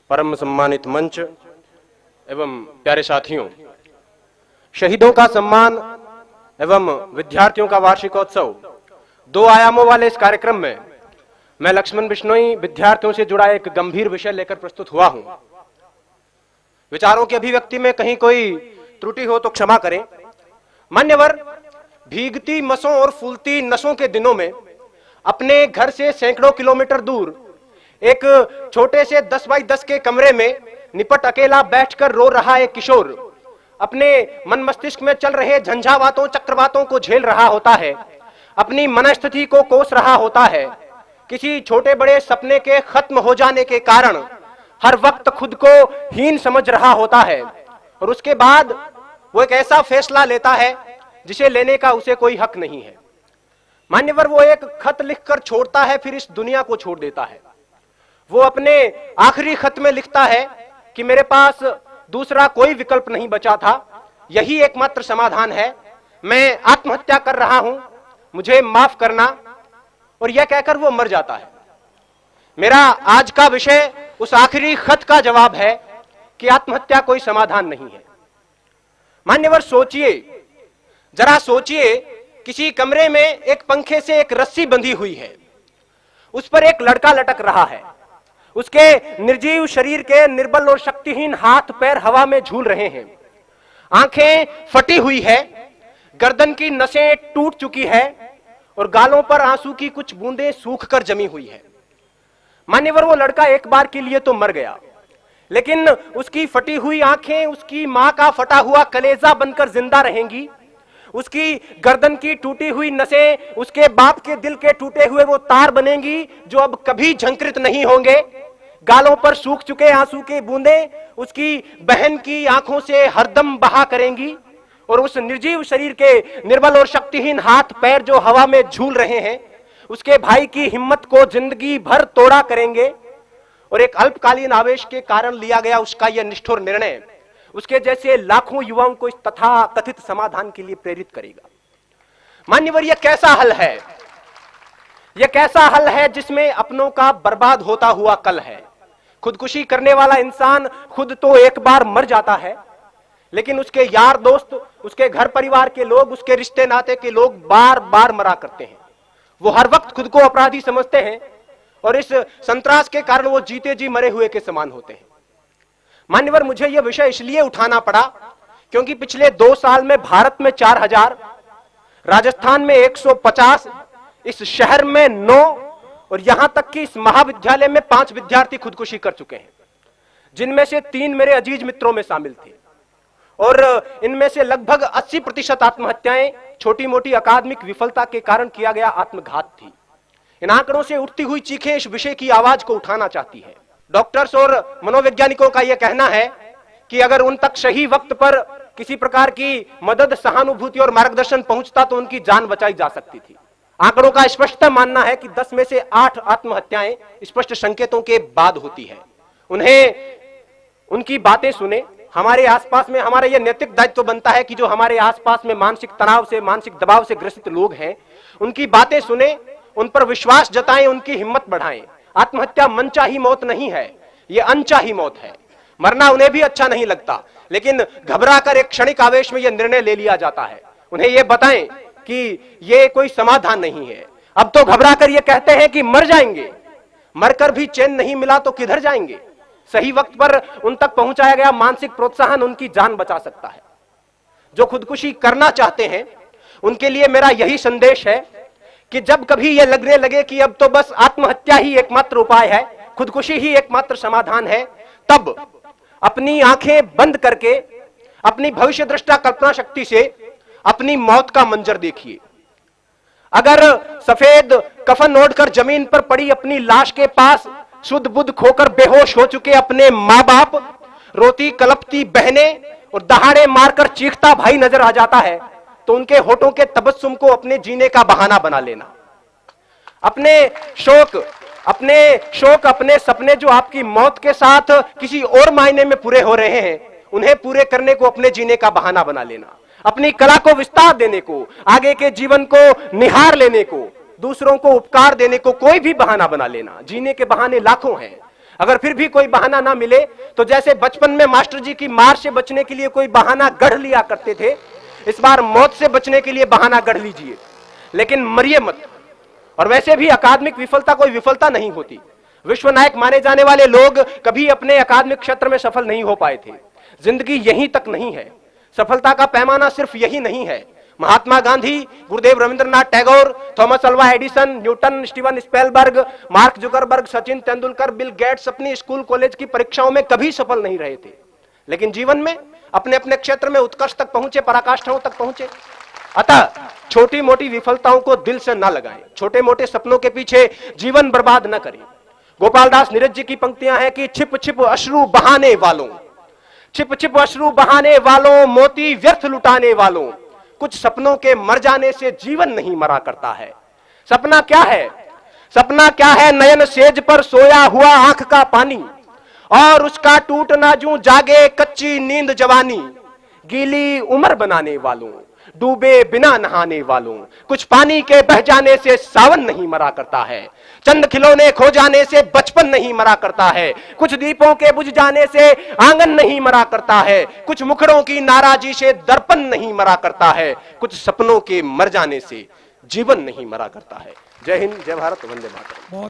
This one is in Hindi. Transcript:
परम सम्मानित मंच एवं प्यारे साथियों, शहीदों का सम्मान एवं विद्यार्थियों का वार्षिकोत्सव दो आयामों वाले इस कार्यक्रम में मैं लक्ष्मण बिश्नोई विद्यार्थियों से जुड़ा एक गंभीर विषय लेकर प्रस्तुत हुआ हूं। विचारों की अभिव्यक्ति में कहीं कोई त्रुटि हो तो क्षमा करें। मान्यवर, भीगती मसों और फूलती नसों के दिनों में अपने घर से सैकड़ों किलोमीटर दूर एक छोटे से 10 बाई 10 के कमरे में निपट अकेला बैठकर रो रहा एक किशोर अपने मन मस्तिष्क में चल रहे झंझावातों चक्रवातों को झेल रहा होता है, अपनी मनस्थिति को कोस रहा होता है। किसी छोटे बड़े सपने के खत्म हो जाने के कारण हर वक्त खुद को हीन समझ रहा होता है और उसके बाद वो एक ऐसा फैसला लेता है जिसे लेने का उसे कोई हक नहीं है। मान्यवर, वो एक खत लिखकर छोड़ता है, फिर इस दुनिया को छोड़ देता है। वो अपने आखिरी खत में लिखता है कि मेरे पास दूसरा कोई विकल्प नहीं बचा था, यही एकमात्र समाधान है, मैं आत्महत्या कर रहा हूं, मुझे माफ करना। और यह कहकर वो मर जाता है। मेरा आज का विषय उस आखिरी खत का जवाब है कि आत्महत्या कोई समाधान नहीं है। मान्यवर, सोचिए, जरा सोचिए, किसी कमरे में एक पंखे से एक रस्सी बंधी हुई है, उस पर एक लड़का लटक रहा है, उसके निर्जीव शरीर के निर्बल और शक्तिहीन हाथ पैर हवा में झूल रहे हैं, आंखें फटी हुई है, गर्दन की नसें टूट चुकी है और गालों पर आंसू की कुछ बूंदें सूखकर जमी हुई है। मान्यवर, वो लड़का एक बार के लिए तो मर गया, लेकिन उसकी फटी हुई आंखें उसकी मां का फटा हुआ कलेजा बनकर जिंदा रहेंगी। उसकी गर्दन की टूटी हुई नसें उसके बाप के दिल के टूटे हुए वो तार बनेंगी जो अब कभी झंकृत नहीं होंगे। गालों पर सूख चुके आंसू की बूंदें उसकी बहन की आंखों से हरदम बहा करेंगी और उस निर्जीव शरीर के निर्बल और शक्तिहीन हाथ पैर जो हवा में झूल रहे हैं उसके भाई की हिम्मत को जिंदगी भर तोड़ा करेंगे। और एक अल्पकालीन आवेश के कारण लिया गया उसका यह निष्ठुर निर्णय उसके जैसे लाखों युवाओं को इस तथा कथित समाधान के लिए प्रेरित करेगा। मान्यवर, यह कैसा हल है? यह कैसा हल है जिसमें अपनों का बर्बाद होता हुआ कल है। खुदकुशी करने वाला इंसान खुद तो एक बार मर जाता है, लेकिन उसके यार दोस्त, उसके घर परिवार के लोग, उसके रिश्ते नाते के लोग बार बार मरा करते हैं। वो हर वक्त खुद को अपराधी समझते हैं और इस संतरास के कारण वो जीते जी मरे हुए के समान होते हैं। मान्यवर, मुझे यह विषय इसलिए उठाना पड़ा क्योंकि पिछले 2 साल में भारत में 4000, राजस्थान में 150, इस शहर में 9 और यहां तक कि इस महाविद्यालय में 5 विद्यार्थी खुदकुशी कर चुके हैं, जिनमें से 3 मेरे अजीज मित्रों में शामिल थे। और इनमें से लगभग 80% आत्महत्याएं छोटी मोटी अकादमिक विफलता के कारण किया गया आत्मघात थी। इन आंकड़ों से उठती हुई चीखें इस विषय की आवाज को उठाना चाहती है। डॉक्टर्स और मनोवैज्ञानिकों का यह कहना है कि अगर उन तक सही वक्त पर किसी प्रकार की मदद, सहानुभूति और मार्गदर्शन पहुंचता तो उनकी जान बचाई जा सकती थी। आंकड़ों का स्पष्ट मानना है कि 10 में से 8 आत्महत्याएं स्पष्ट संकेतों के बाद होती है। उन्हें उनकी बातें सुने। हमारे आसपास में हमारा यह नैतिक दायित्व बनता है कि जो हमारे आसपास में मानसिक तनाव से, मानसिक दबाव से ग्रसित लोग हैं, उनकी बातें सुने, उन पर विश्वास जताएं, उनकी हिम्मत बढ़ाएं। आत्महत्या मनचाही मौत नहीं है, यह अनचाही मौत है। मरना उन्हें भी अच्छा नहीं लगता, लेकिन घबराकर एक क्षणिक आवेश में यह निर्णय ले लिया जाता है। उन्हें यह बताएं कि यह कोई समाधान नहीं है। अब तो घबराकर यह कहते हैं कि मर जाएंगे, मरकर भी चैन नहीं मिला तो किधर जाएंगे। सही वक्त पर उन तक पहुंचाया गया मानसिक प्रोत्साहन उनकी जान बचा सकता है। जो खुदकुशी करना चाहते हैं उनके लिए मेरा यही संदेश है कि जब कभी यह लगने लगे कि अब तो बस आत्महत्या ही एकमात्र उपाय है, खुदकुशी ही एकमात्र समाधान है, तब अपनी आंखें बंद करके अपनी भविष्य दृष्टा कल्पना शक्ति से अपनी मौत का मंजर देखिए। अगर सफेद कफन ओढ़कर जमीन पर पड़ी अपनी लाश के पास शुद्ध बुद्ध खोकर बेहोश हो चुके अपने मां बाप, रोती कलपती बहनें और दहाड़े मारकर चीखता भाई नजर आ जाता है तो उनके होठों के तबस्सुम को अपने जीने का बहाना बना लेना। अपने शोक, अपने सपने जो आपकी मौत के साथ किसी और मायने में पूरे हो रहे हैं, उन्हें पूरे करने को अपने जीने का बहाना बना लेना। अपनी कला को विस्तार देने को, आगे के जीवन को निहार लेने को, दूसरों को उपकार देने को कोई भी बहाना बना लेना। जीने के बहाने लाखों हैं। अगर फिर भी कोई बहाना ना मिले तो जैसे बचपन में मास्टर जी की मार से बचने के लिए कोई बहाना गढ़ लिया करते थे, इस बार मौत से बचने के लिए बहाना गढ़ लीजिए, लेकिन मरिए मत। और वैसे भी अकादमिक विफलता कोई विफलता नहीं होती। विश्व नायक माने जाने वाले लोग कभी अपने अकादमिक क्षेत्र में सफल नहीं हो पाए थे। जिंदगी यहीं तक नहीं है, सफलता का पैमाना सिर्फ यही नहीं है। Mahatma Gandhi, Gurudev Rabindranath Tagore, Thomas Alva Edison, Newton, Steven Spielberg, Mark Zuckerberg, Sachin Tendulkar, Bill Gates अपनी स्कूल कॉलेज की परीक्षाओं में कभी सफल नहीं रहे थे, लेकिन जीवन में अपने अपने क्षेत्र में उत्कर्ष तक पहुंचे, पराकाष्ठाओं तक पहुंचे। अतः छोटी मोटी विफलताओं को दिल से न लगाएं, छोटे मोटे सपनों के पीछे जीवन बर्बाद न करें। गोपाल दास नीरज जी की पंक्तियां हैं कि छिप छिप अश्रु बहाने वालों, छिप छिप अश्रु बहाने वालों, मोती व्यर्थ लुटाने वालों, कुछ सपनों के मर जाने से जीवन नहीं मरा करता है। सपना क्या है? सपना क्या है? नयन सेज पर सोया हुआ आंख का पानी, और उसका टूटना जूं जागे कच्ची नींद जवानी, गीली उम्र बनाने वालों, डूबे बिना नहाने वालों, कुछ पानी के बह जाने से सावन नहीं मरा करता है, चंद खिलौने खो जाने से बचपन नहीं मरा करता है, कुछ दीपों के बुझ जाने से आंगन नहीं मरा करता है, कुछ मुखड़ों की नाराजी से दर्पण नहीं मरा करता है, कुछ सपनों के मर जाने से जीवन नहीं मरा करता है। जय हिंद, जय भारत, वंदे मातरम।